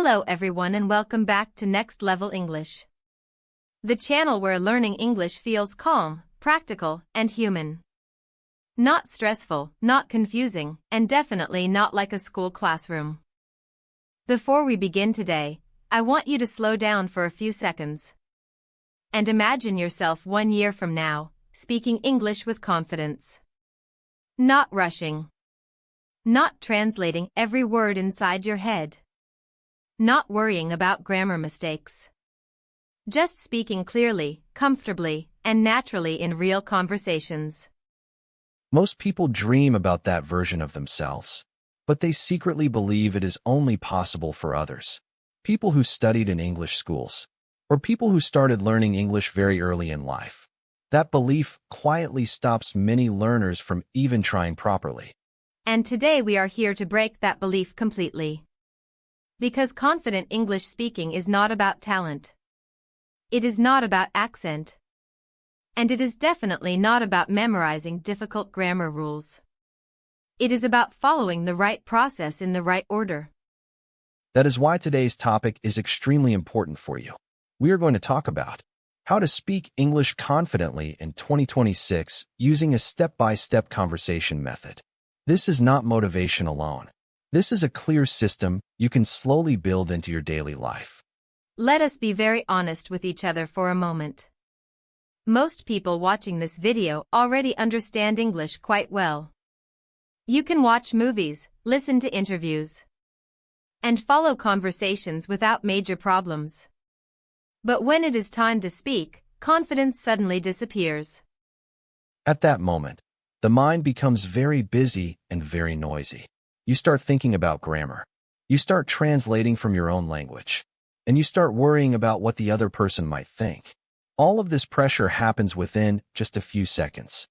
Hello everyone and welcome back to Next Level English, the channel where learning English feels calm, practical, and human. Not stressful, not confusing, and definitely not like a school classroom. Before we begin today, I want you to slow down for a few seconds and imagine yourself 1 year from now, speaking English with confidence. Not rushing. Not translating every word inside your head. Not worrying about grammar mistakes. Just speaking clearly, comfortably, and naturally in real conversations. Most people dream about that version of themselves, but they secretly believe it is only possible for others. People who studied in English schools, or people who started learning English very early in life. That belief quietly stops many learners from even trying properly. And today we are here to break that belief completely. Because confident English speaking is not about talent. It is not about accent. And it is definitely not about memorizing difficult grammar rules. It is about following the right process in the right order. That is why today's topic is extremely important for you. We are going to talk about how to speak English confidently in 2026 using a step-by-step conversation method. This is not motivation alone. This is a clear system you can slowly build into your daily life. Let us be very honest with each other for a moment. Most people watching this video already understand English quite well. You can watch movies, listen to interviews, and follow conversations without major problems. But when it is time to speak, confidence suddenly disappears. At that moment, the mind becomes very busy and very noisy. You start thinking about grammar. You start translating from your own language. And you start worrying about what the other person might think. All of this pressure happens within just a few seconds.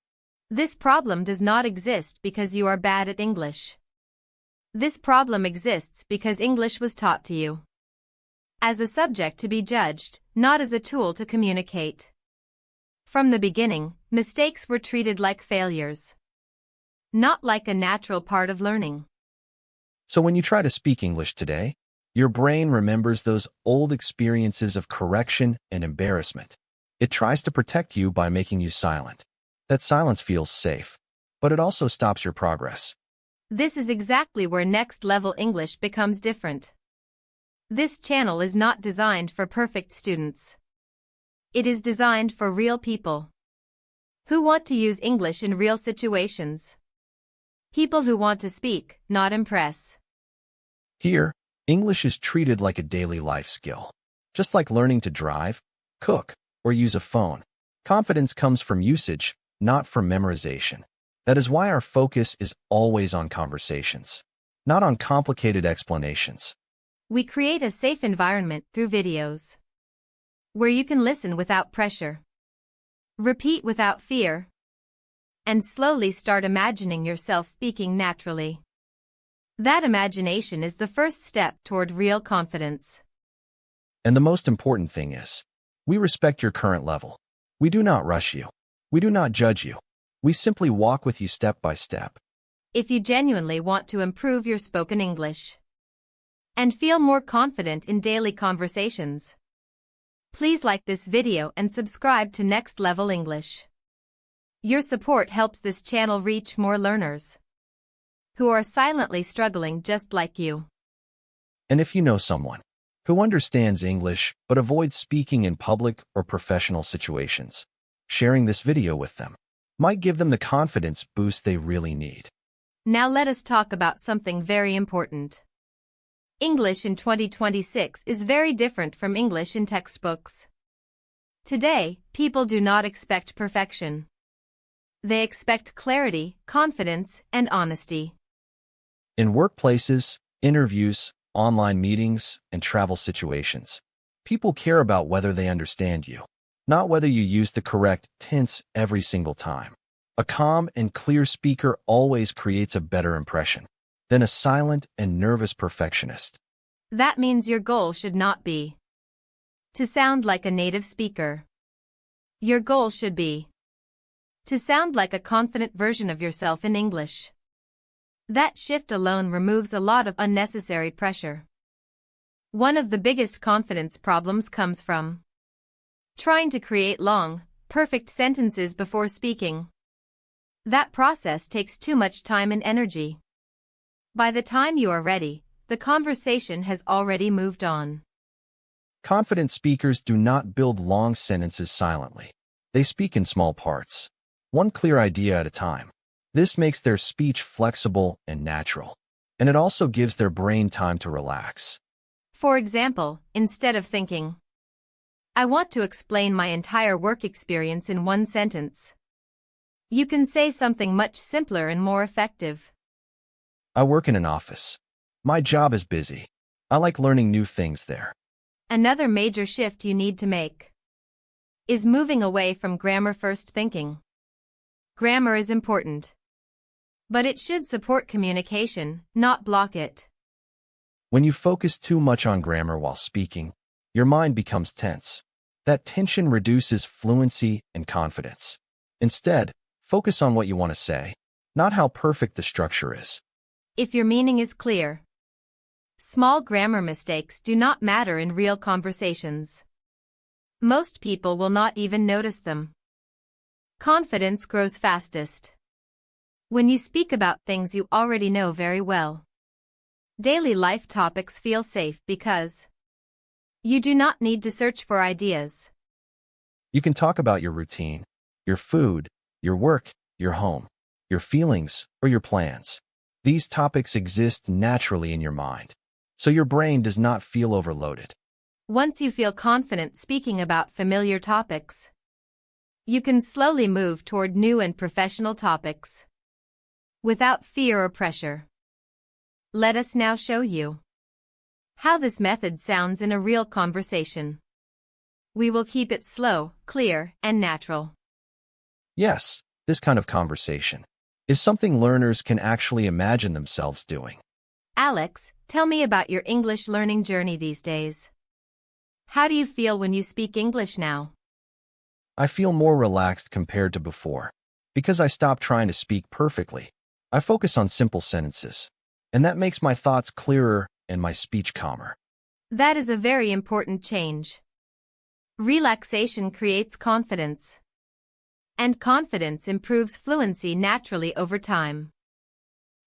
This problem does not exist because you are bad at English. This problem exists because English was taught to you as a subject to be judged, not as a tool to communicate. From the beginning, mistakes were treated like failures, not like a natural part of learning. So when you try to speak English today, your brain remembers those old experiences of correction and embarrassment. It tries to protect you by making you silent. That silence feels safe, but it also stops your progress. This is exactly where Next Level English becomes different. This channel is not designed for perfect students. It is designed for real people who want to use English in real situations. People who want to speak, not impress. Here, English is treated like a daily life skill. Just like learning to drive, cook, or use a phone. Confidence comes from usage, not from memorization. That is why our focus is always on conversations, not on complicated explanations. We create a safe environment through videos where you can listen without pressure, repeat without fear, and slowly start imagining yourself speaking naturally. That imagination is the first step toward real confidence. And the most important thing is, we respect your current level. We do not rush you. We do not judge you. We simply walk with you step by step. If you genuinely want to improve your spoken English and feel more confident in daily conversations, please like this video and subscribe to Next Level English. Your support helps this channel reach more learners who are silently struggling just like you. And if you know someone who understands English but avoids speaking in public or professional situations, sharing this video with them might give them the confidence boost they really need. Now let us talk about something very important. English in 2026 is very different from English in textbooks. Today, people do not expect perfection. They expect clarity, confidence, and honesty. In workplaces, interviews, online meetings, and travel situations, people care about whether they understand you, not whether you use the correct tense every single time. A calm and clear speaker always creates a better impression than a silent and nervous perfectionist. That means your goal should not be to sound like a native speaker. Your goal should be to sound like a confident version of yourself in English. That shift alone removes a lot of unnecessary pressure. One of the biggest confidence problems comes from trying to create long, perfect sentences before speaking. That process takes too much time and energy. By the time you are ready, the conversation has already moved on. Confident speakers do not build long sentences silently. They speak in small parts, one clear idea at a time. This makes their speech flexible and natural, and it also gives their brain time to relax. For example, instead of thinking, I want to explain my entire work experience in one sentence, you can say something much simpler and more effective. I work in an office. My job is busy. I like learning new things there. Another major shift you need to make is moving away from grammar-first thinking. Grammar is important, but it should support communication, not block it. When you focus too much on grammar while speaking, your mind becomes tense. That tension reduces fluency and confidence. Instead, focus on what you want to say, not how perfect the structure is. If your meaning is clear, small grammar mistakes do not matter in real conversations. Most people will not even notice them. Confidence grows fastest when you speak about things you already know very well. Daily life topics feel safe because you do not need to search for ideas. You can talk about your routine, your food, your work, your home, your feelings, or your plans. These topics exist naturally in your mind, so your brain does not feel overloaded. Once you feel confident speaking about familiar topics, you can slowly move toward new and professional topics without fear or pressure. Let us now show you how this method sounds in a real conversation. We will keep it slow, clear, and natural. Yes, this kind of conversation is something learners can actually imagine themselves doing. Alex, tell me about your English learning journey these days. How do you feel when you speak English now? I feel more relaxed compared to before, because I stopped trying to speak perfectly. I focus on simple sentences, and that makes my thoughts clearer and my speech calmer. That is a very important change. Relaxation creates confidence, and confidence improves fluency naturally over time.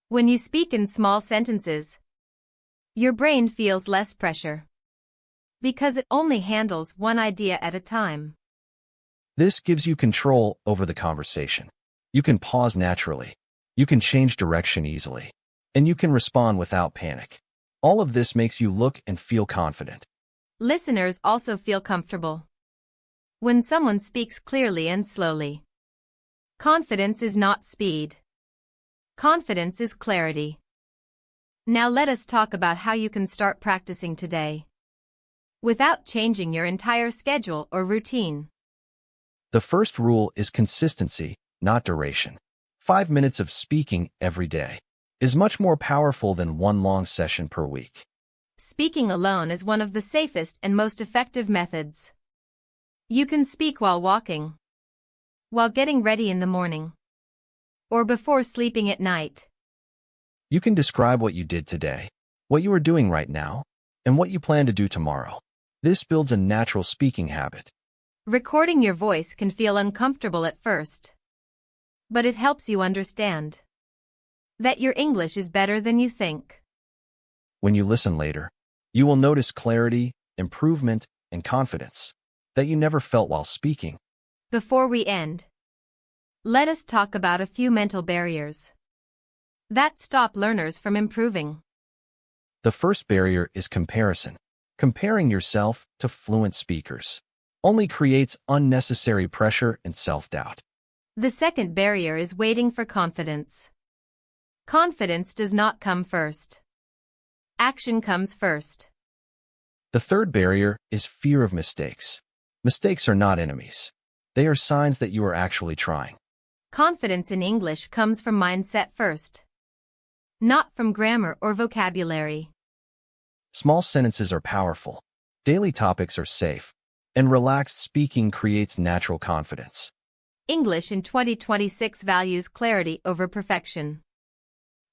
When you speak in small sentences, your brain feels less pressure because it only handles one idea at a time. This gives you control over the conversation. You can pause naturally. You can change direction easily. And you can respond without panic. All of this makes you look and feel confident. Listeners also feel comfortable when someone speaks clearly and slowly. Confidence is not speed. Confidence is clarity. Now let us talk about how you can start practicing today without changing your entire schedule or routine. The first rule is consistency, not duration. 5 minutes of speaking every day is much more powerful than one long session per week. Speaking alone is one of the safest and most effective methods. You can speak while walking, while getting ready in the morning, or before sleeping at night. You can describe what you did today, what you are doing right now, and what you plan to do tomorrow. This builds a natural speaking habit. Recording your voice can feel uncomfortable at first, but it helps you understand that your English is better than you think. When you listen later, you will notice clarity, improvement, and confidence that you never felt while speaking. Before we end, let us talk about a few mental barriers that stop learners from improving. The first barrier is comparison. Comparing yourself to fluent speakers only creates unnecessary pressure and self-doubt. The second barrier is waiting for confidence. Confidence does not come first. Action comes first. The third barrier is fear of mistakes. Mistakes are not enemies. They are signs that you are actually trying. Confidence in English comes from mindset first, not from grammar or vocabulary. Small sentences are powerful. Daily topics are safe. And relaxed speaking creates natural confidence. English in 2026 values clarity over perfection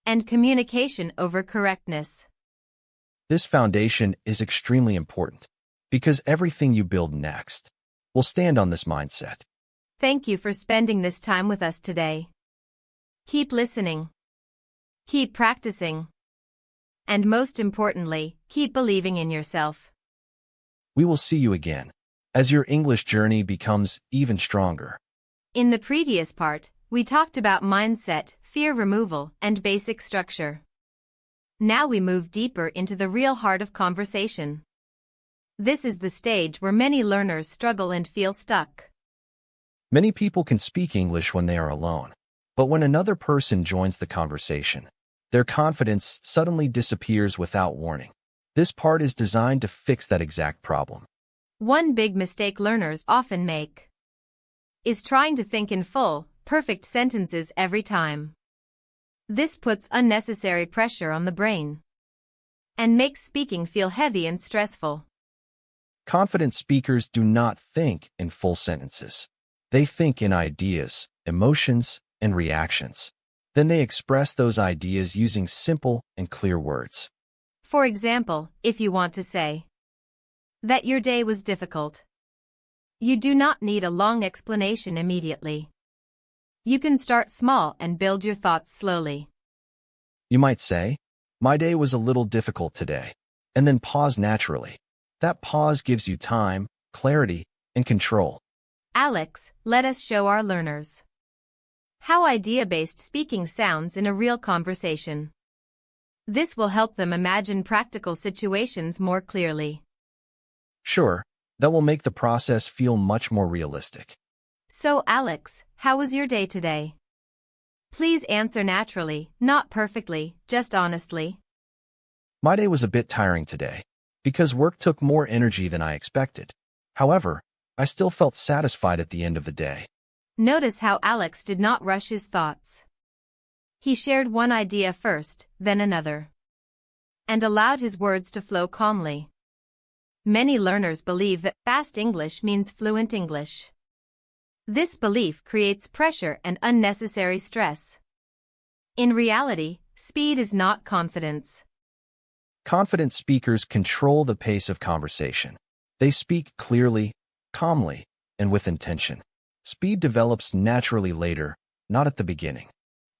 and communication over correctness. This foundation is extremely important because everything you build next will stand on this mindset. Thank you for spending this time with us today. Keep listening. Keep practicing. And most importantly, keep believing in yourself. We will see you again as your English journey becomes even stronger. In the previous part, we talked about mindset, fear removal, and basic structure. Now we move deeper into the real heart of conversation. This is the stage where many learners struggle and feel stuck. Many people can speak English when they are alone, but when another person joins the conversation, their confidence suddenly disappears without warning. This part is designed to fix that exact problem. One big mistake learners often make is trying to think in full, perfect sentences every time. This puts unnecessary pressure on the brain and makes speaking feel heavy and stressful. Confident speakers do not think in full sentences. They think in ideas, emotions, and reactions. Then they express those ideas using simple and clear words. For example, if you want to say that your day was difficult, you do not need a long explanation immediately. You can start small and build your thoughts slowly. You might say, "My day was a little difficult today," and then pause naturally. That pause gives you time, clarity, and control. Alex, let us show our learners how idea-based speaking sounds in a real conversation. This will help them imagine practical situations more clearly. Sure, that will make the process feel much more realistic. So, Alex, how was your day today? Please answer naturally, not perfectly, just honestly. My day was a bit tiring today because work took more energy than I expected. However, I still felt satisfied at the end of the day. Notice how Alex did not rush his thoughts. He shared one idea first, then another, and allowed his words to flow calmly. Many learners believe that fast English means fluent English. This belief creates pressure and unnecessary stress. In reality, speed is not confidence. Confident speakers control the pace of conversation. They speak clearly, calmly, and with intention. Speed develops naturally later, not at the beginning.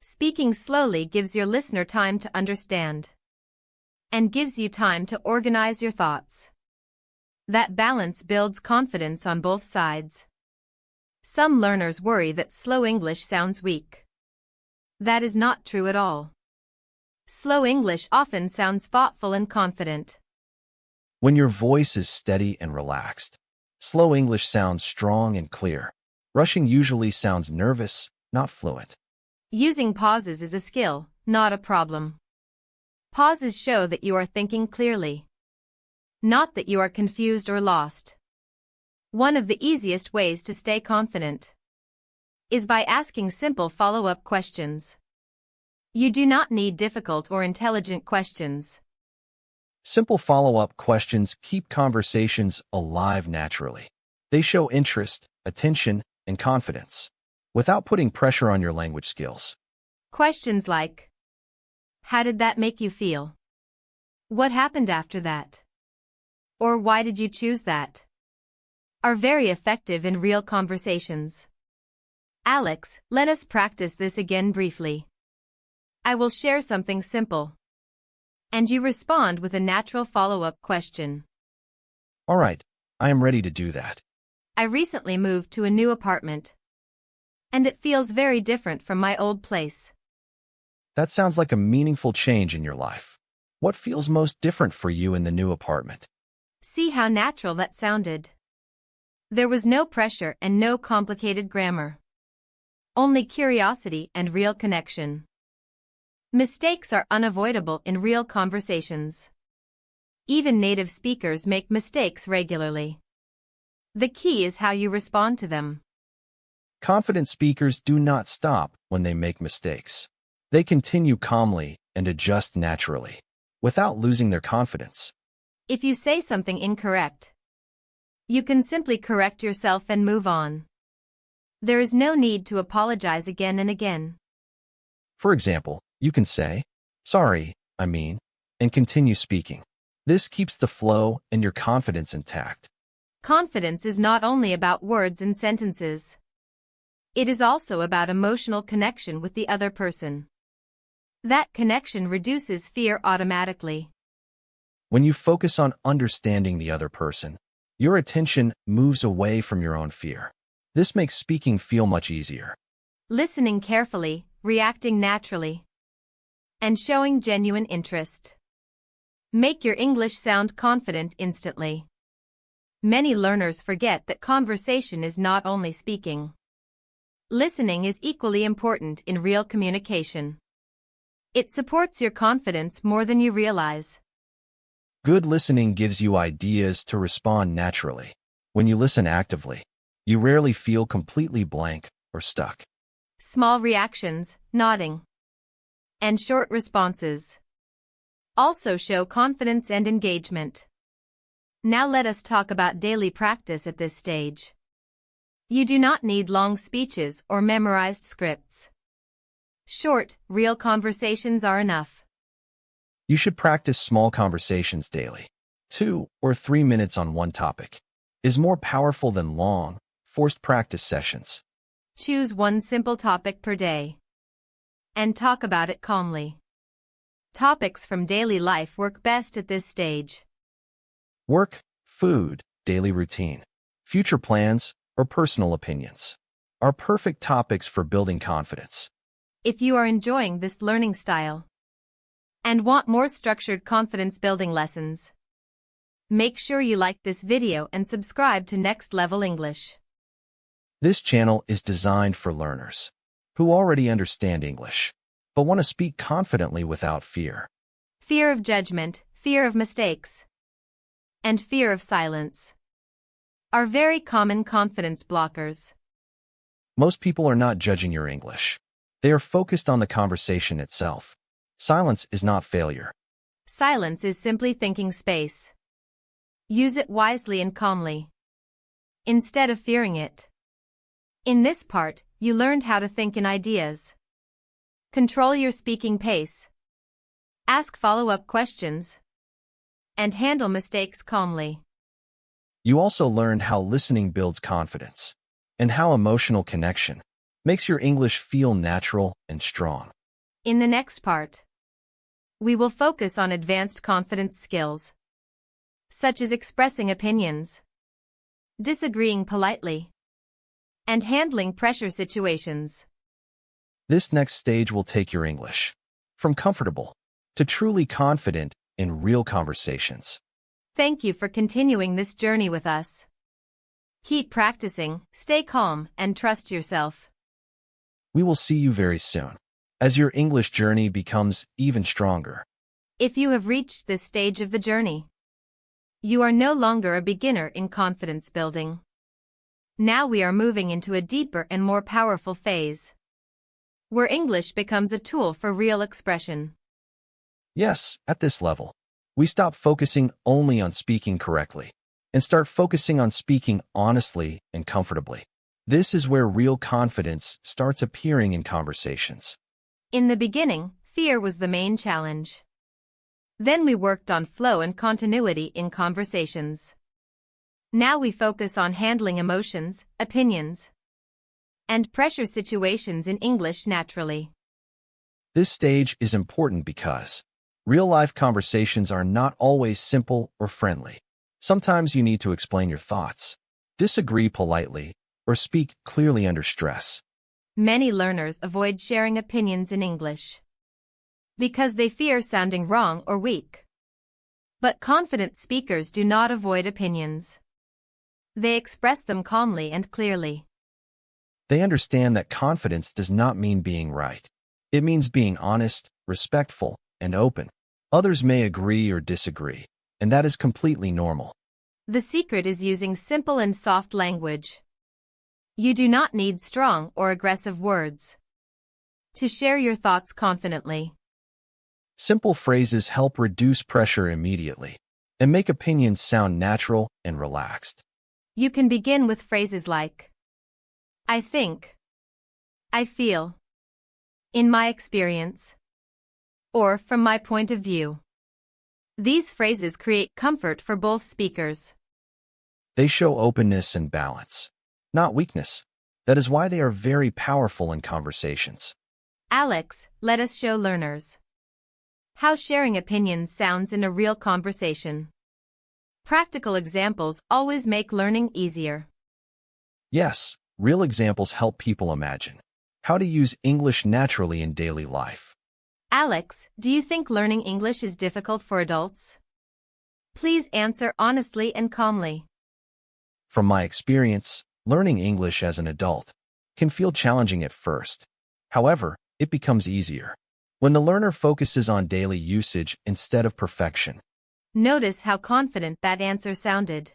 Speaking slowly gives your listener time to understand and gives you time to organize your thoughts. That balance builds confidence on both sides. Some learners worry that slow English sounds weak. That is not true at all. Slow English often sounds thoughtful and confident. When your voice is steady and relaxed, slow English sounds strong and clear. Rushing usually sounds nervous, not fluent. Using pauses is a skill, not a problem. Pauses show that you are thinking clearly, not that you are confused or lost. One of the easiest ways to stay confident is by asking simple follow-up questions. You do not need difficult or intelligent questions. Simple follow-up questions keep conversations alive naturally. They show interest, attention, and confidence, without putting pressure on your language skills. Questions like, how did that make you feel? What happened after that? Or why did you choose that? Are very effective in real conversations. Alex, let us practice this again briefly. I will share something simple, and you respond with a natural follow-up question. All right, I am ready to do that. I recently moved to a new apartment, and it feels very different from my old place. That sounds like a meaningful change in your life. What feels most different for you in the new apartment? See how natural that sounded. There was no pressure and no complicated grammar. Only curiosity and real connection. Mistakes are unavoidable in real conversations. Even native speakers make mistakes regularly. The key is how you respond to them. Confident speakers do not stop when they make mistakes. They continue calmly and adjust naturally, without losing their confidence. If you say something incorrect, you can simply correct yourself and move on. There is no need to apologize again and again. For example, you can say, "Sorry, and continue speaking. This keeps the flow and your confidence intact. Confidence is not only about words and sentences. It is also about emotional connection with the other person. That connection reduces fear automatically. When you focus on understanding the other person, your attention moves away from your own fear. This makes speaking feel much easier. Listening carefully, reacting naturally, and showing genuine interest make your English sound confident instantly. Many learners forget that conversation is not only speaking. Listening is equally important in real communication. It supports your confidence more than you realize. Good listening gives you ideas to respond naturally. When you listen actively, you rarely feel completely blank or stuck. Small reactions, nodding, and short responses also show confidence and engagement. Now let us talk about daily practice at this stage. You do not need long speeches or memorized scripts. Short, real conversations are enough. You should practice small conversations daily. 2 or 3 minutes on one topic is more powerful than long, forced practice sessions. Choose one simple topic per day and talk about it calmly. Topics from daily life work best at this stage. Work, food, daily routine, future plans, or personal opinions are perfect topics for building confidence. If you are enjoying this learning style and want more structured confidence-building lessons, make sure you like this video and subscribe to Next Level English. This channel is designed for learners who already understand English, but want to speak confidently without fear. Fear of judgment, fear of mistakes, and fear of silence are very common confidence blockers. Most people are not judging your English. They are focused on the conversation itself. Silence is not failure. Silence is simply thinking space. Use it wisely and calmly, instead of fearing it. In this part, you learned how to think in ideas. Control your speaking pace. Ask follow-up questions. And handle mistakes calmly. You also learned how listening builds confidence and how emotional connection makes your English feel natural and strong. In the next part, we will focus on advanced confidence skills, such as expressing opinions, disagreeing politely, and handling pressure situations. This next stage will take your English from comfortable to truly confident in real conversations. Thank you for continuing this journey with us. Keep practicing, stay calm, and trust yourself. We will see you very soon as your English journey becomes even stronger. If you have reached this stage of the journey, you are no longer a beginner in confidence building. Now we are moving into a deeper and more powerful phase, where English becomes a tool for real expression. Yes, at this level, we stop focusing only on speaking correctly and start focusing on speaking honestly and comfortably. This is where real confidence starts appearing in conversations. In the beginning, fear was the main challenge. Then we worked on flow and continuity in conversations. Now we focus on handling emotions, opinions, and pressure situations in English naturally. This stage is important because real-life conversations are not always simple or friendly. Sometimes you need to explain your thoughts, disagree politely, or speak clearly under stress. Many learners avoid sharing opinions in English because they fear sounding wrong or weak. But confident speakers do not avoid opinions. They express them calmly and clearly. They understand that confidence does not mean being right. It means being honest, respectful, and open. Others may agree or disagree, and that is completely normal. The secret is using simple and soft language. You do not need strong or aggressive words to share your thoughts confidently. Simple phrases help reduce pressure immediately and make opinions sound natural and relaxed. You can begin with phrases like, I think, I feel, in my experience, or from my point of view. These phrases create comfort for both speakers. They show openness and balance, not weakness. That is why they are very powerful in conversations. Alex, let us show learners how sharing opinions sounds in a real conversation. Practical examples always make learning easier. Yes, real examples help people imagine how to use English naturally in daily life. Alex, do you think learning English is difficult for adults? Please answer honestly and calmly. From my experience, learning English as an adult can feel challenging at first. However, it becomes easier when the learner focuses on daily usage instead of perfection. Notice how confident that answer sounded.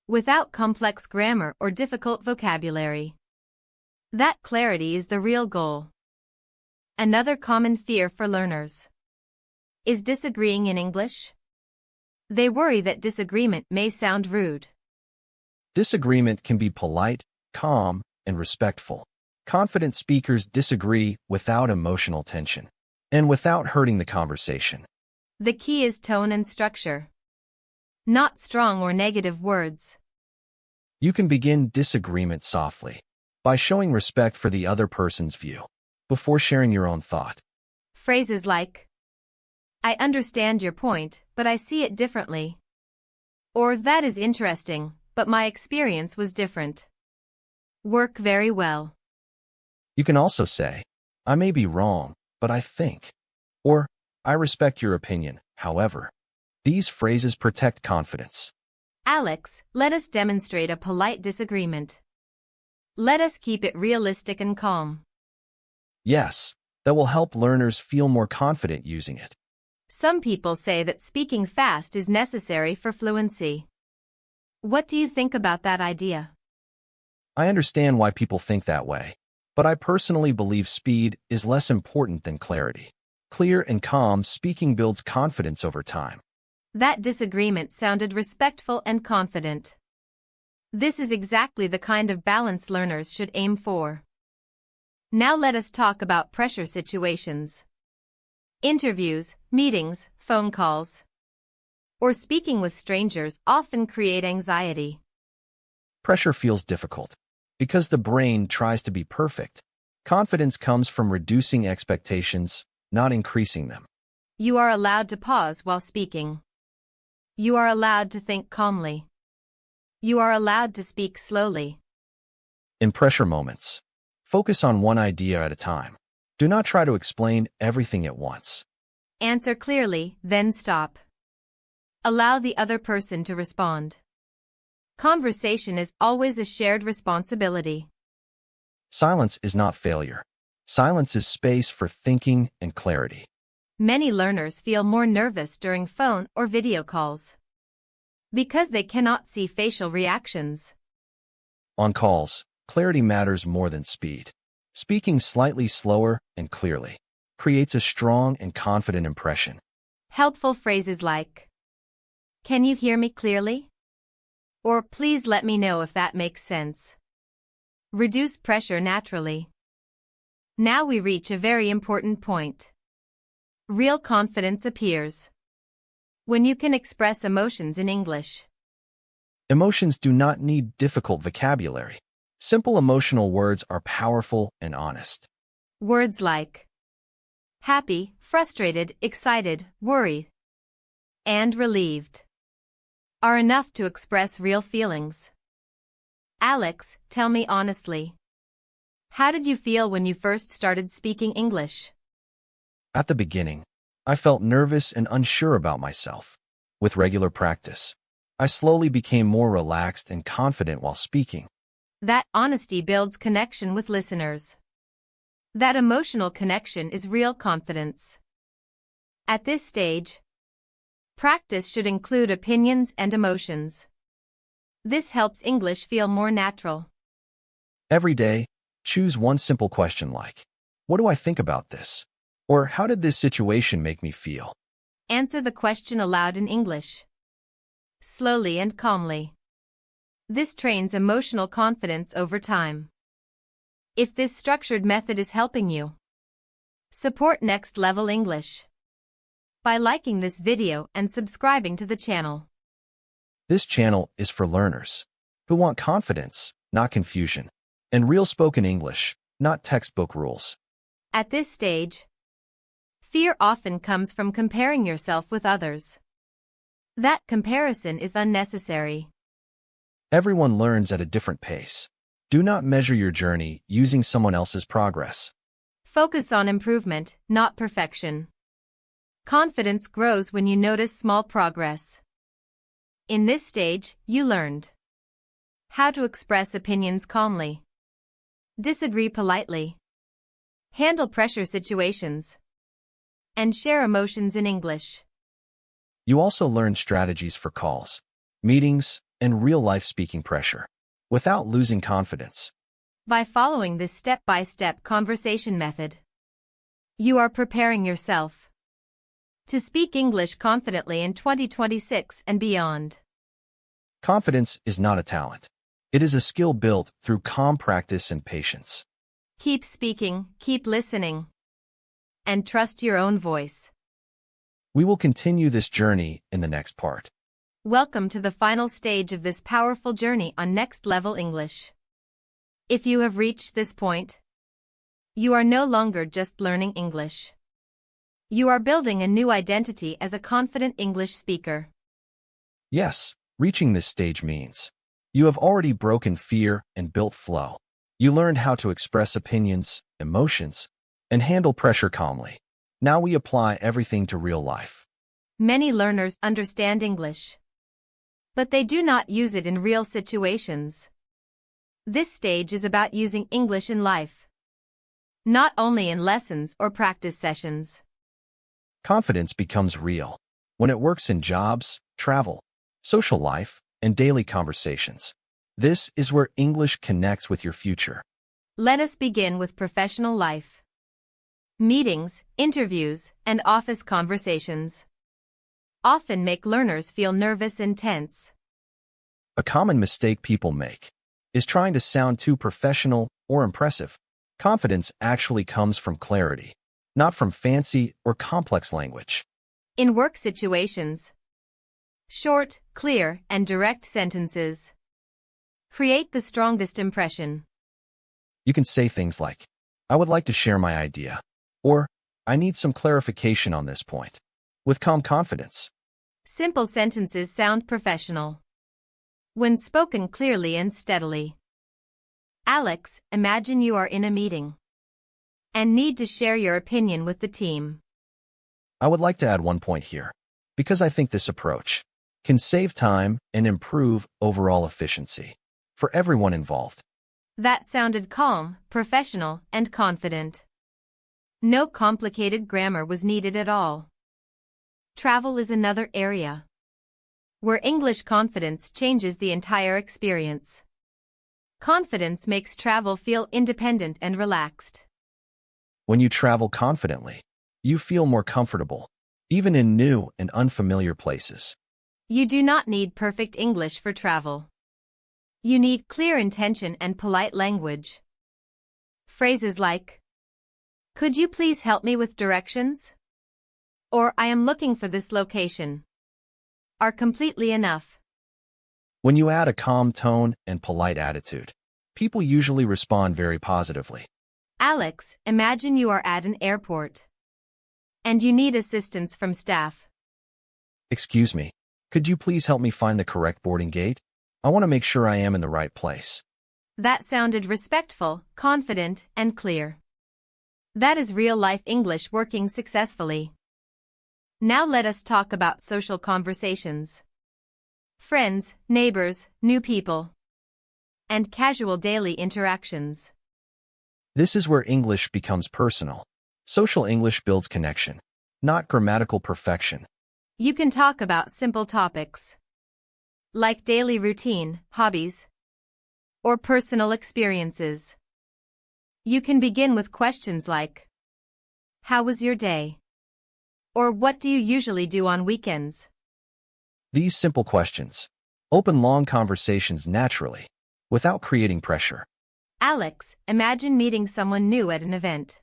Without complex grammar or difficult vocabulary. That clarity is the real goal. Another common fear for learners is disagreeing in English. They worry that disagreement may sound rude. Disagreement can be polite, calm, and respectful. Confident speakers disagree without emotional tension and without hurting the conversation. The key is tone and structure, not strong or negative words. You can begin disagreement softly by showing respect for the other person's view before sharing your own thought. Phrases like, I understand your point, but I see it differently. Or that is interesting, but my experience was different. Work very well. You can also say, I may be wrong, but I think. Or, I respect your opinion, however. These phrases protect confidence. Alex, let us demonstrate a polite disagreement. Let us keep it realistic and calm. Yes, that will help learners feel more confident using it. Some people say that speaking fast is necessary for fluency. What do you think about that idea? I understand why people think that way, but I personally believe speed is less important than clarity. Clear and calm speaking builds confidence over time. That disagreement sounded respectful and confident. This is exactly the kind of balance learners should aim for. Now let us talk about pressure situations. Interviews, meetings, phone calls, or speaking with strangers often create anxiety. Pressure feels difficult because the brain tries to be perfect. Confidence comes from reducing expectations, not increasing them. You are allowed to pause while speaking. You are allowed to think calmly. You are allowed to speak slowly. In pressure moments, focus on one idea at a time. Do not try to explain everything at once. Answer clearly, then stop. Allow the other person to respond. Conversation is always a shared responsibility. Silence is not failure. Silence is space for thinking and clarity. Many learners feel more nervous during phone or video calls because they cannot see facial reactions. On calls, clarity matters more than speed. Speaking slightly slower and clearly creates a strong and confident impression. Helpful phrases like, can you hear me clearly? Or please let me know if that makes sense. Reduce pressure naturally. Now we reach a very important point. Real confidence appears when you can express emotions in English. Emotions do not need difficult vocabulary. Simple emotional words are powerful and honest. Words like happy, frustrated, excited, worried, and relieved are enough to express real feelings. Alex, tell me honestly. How did you feel when you first started speaking English? At the beginning, I felt nervous and unsure about myself. With regular practice, I slowly became more relaxed and confident while speaking. That honesty builds connection with listeners. That emotional connection is real confidence. At this stage, practice should include opinions and emotions. This helps English feel more natural. Every day, choose one simple question like, what do I think about this? Or how did this situation make me feel? Answer the question aloud in English, slowly and calmly. This trains emotional confidence over time. If this structured method is helping you, support Next Level English. by liking this video and subscribing to the channel. This channel is for learners who want confidence, not confusion, and real spoken English, not textbook rules. At this stage, fear often comes from comparing yourself with others. That comparison is unnecessary. Everyone learns at a different pace. Do not measure your journey using someone else's progress. Focus on improvement, not perfection. Confidence grows when you notice small progress. In this stage, you learned how to express opinions calmly, disagree politely, handle pressure situations, and share emotions in English. You also learn strategies for calls, meetings, and real-life speaking pressure without losing confidence. By following this step-by-step conversation method, you are preparing yourself to speak English confidently in 2026 and beyond. Confidence is not a talent. It is a skill built through calm practice and patience. Keep speaking, keep listening, and trust your own voice. We will continue this journey in the next part. Welcome to the final stage of this powerful journey on Next Level English. If you have reached this point, you are no longer just learning English. You are building a new identity as a confident English speaker. Yes, reaching this stage means you have already broken fear and built flow. You learned how to express opinions, emotions, and handle pressure calmly. Now we apply everything to real life. Many learners understand English, but they do not use it in real situations. This stage is about using English in life, not only in lessons or practice sessions. Confidence becomes real when it works in jobs, travel, social life, and daily conversations. This is where English connects with your future. Let us begin with professional life. Meetings, interviews, and office conversations often make learners feel nervous and tense. A common mistake people make is trying to sound too professional or impressive. Confidence actually comes from clarity, not from fancy or complex language. In work situations, short, clear, and direct sentences create the strongest impression. You can say things like, "I would like to share my idea," or "I need some clarification on this point," with calm confidence. Simple sentences sound professional when spoken clearly and steadily. Alex, imagine you are in a meeting and need to share your opinion with the team. I would like to add one point here, because I think this approach can save time and improve overall efficiency for everyone involved. That sounded calm, professional, and confident. No complicated grammar was needed at all. Travel is another area where English confidence changes the entire experience. Confidence makes travel feel independent and relaxed. When you travel confidently, you feel more comfortable, even in new and unfamiliar places. You do not need perfect English for travel. You need clear intention and polite language. Phrases like, "Could you please help me with directions?" or "I am looking for this location," are completely enough. When you add a calm tone and polite attitude, people usually respond very positively. Alex, imagine you are at an airport and you need assistance from staff. "Excuse me, could you please help me find the correct boarding gate? I want to make sure I am in the right place." That sounded respectful, confident, and clear. That is real-life English working successfully. Now let us talk about social conversations. Friends, neighbors, new people, and casual daily interactions. This is where English becomes personal. Social English builds connection, not grammatical perfection. You can talk about simple topics like daily routine, hobbies, or personal experiences. You can begin with questions like, "How was your day?" or "What do you usually do on weekends?" These simple questions open long conversations naturally, without creating pressure. Alex, imagine meeting someone new at an event.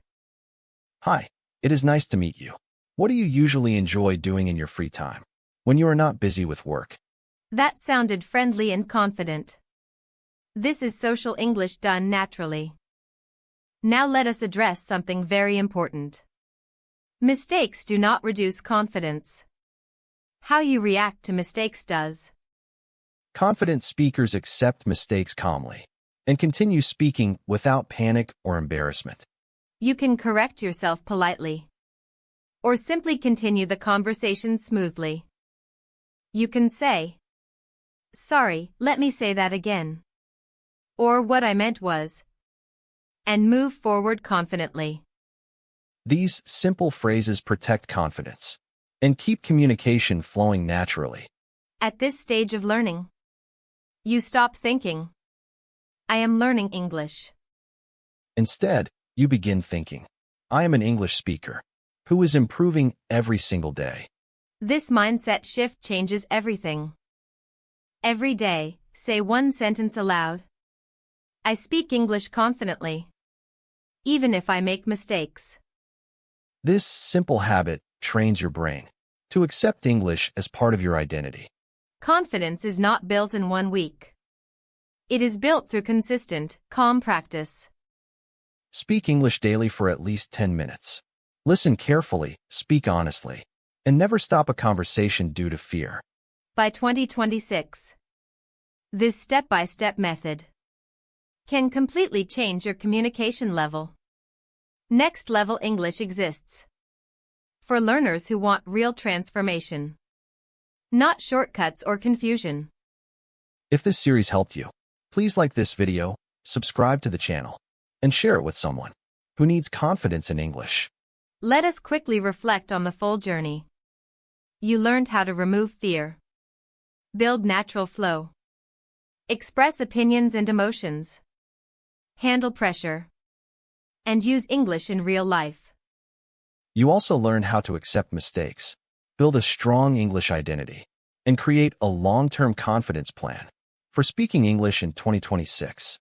"Hi, it is nice to meet you. What do you usually enjoy doing in your free time when you are not busy with work? That sounded friendly and confident. This is social English done naturally. Now let us address something very important. Mistakes do not reduce confidence. How you react to mistakes does. Confident speakers accept mistakes calmly and continue speaking without panic or embarrassment. You can correct yourself politely. Or simply continue the conversation smoothly. You can say, "Sorry, let me say that again." Or "What I meant was," and move forward confidently. These simple phrases protect confidence and keep communication flowing naturally. At this stage of learning, you stop thinking, "I am learning English." Instead, you begin thinking, I am an English speaker who is improving every single day. This mindset shift changes everything. Every day, say one sentence aloud. I speak English confidently, even if I make mistakes. This simple habit trains your brain to accept English as part of your identity. Confidence is not built in 1 week. It is built through consistent, calm practice. Speak English daily for at least 10 minutes. Listen carefully, speak honestly, and never stop a conversation due to fear. By 2026, this step-by-step method can completely change your communication level. Next Level English exists for learners who want real transformation, not shortcuts or confusion. If this series helped you, please like this video, subscribe to the channel, and share it with someone who needs confidence in English. Let us quickly reflect on the full journey. You learned how to remove fear, build natural flow, express opinions and emotions, handle pressure, and use English in real life. You also learned how to accept mistakes, build a strong English identity, and create a long-term confidence plan for speaking English in 2026.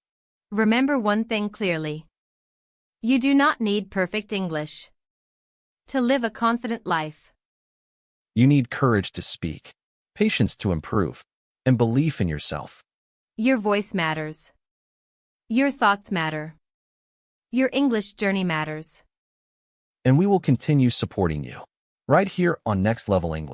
Remember one thing clearly. You do not need perfect English to live a confident life. You need courage to speak, patience to improve, and belief in yourself. Your voice matters. Your thoughts matter. Your English journey matters. And we will continue supporting you right here on Next Level English.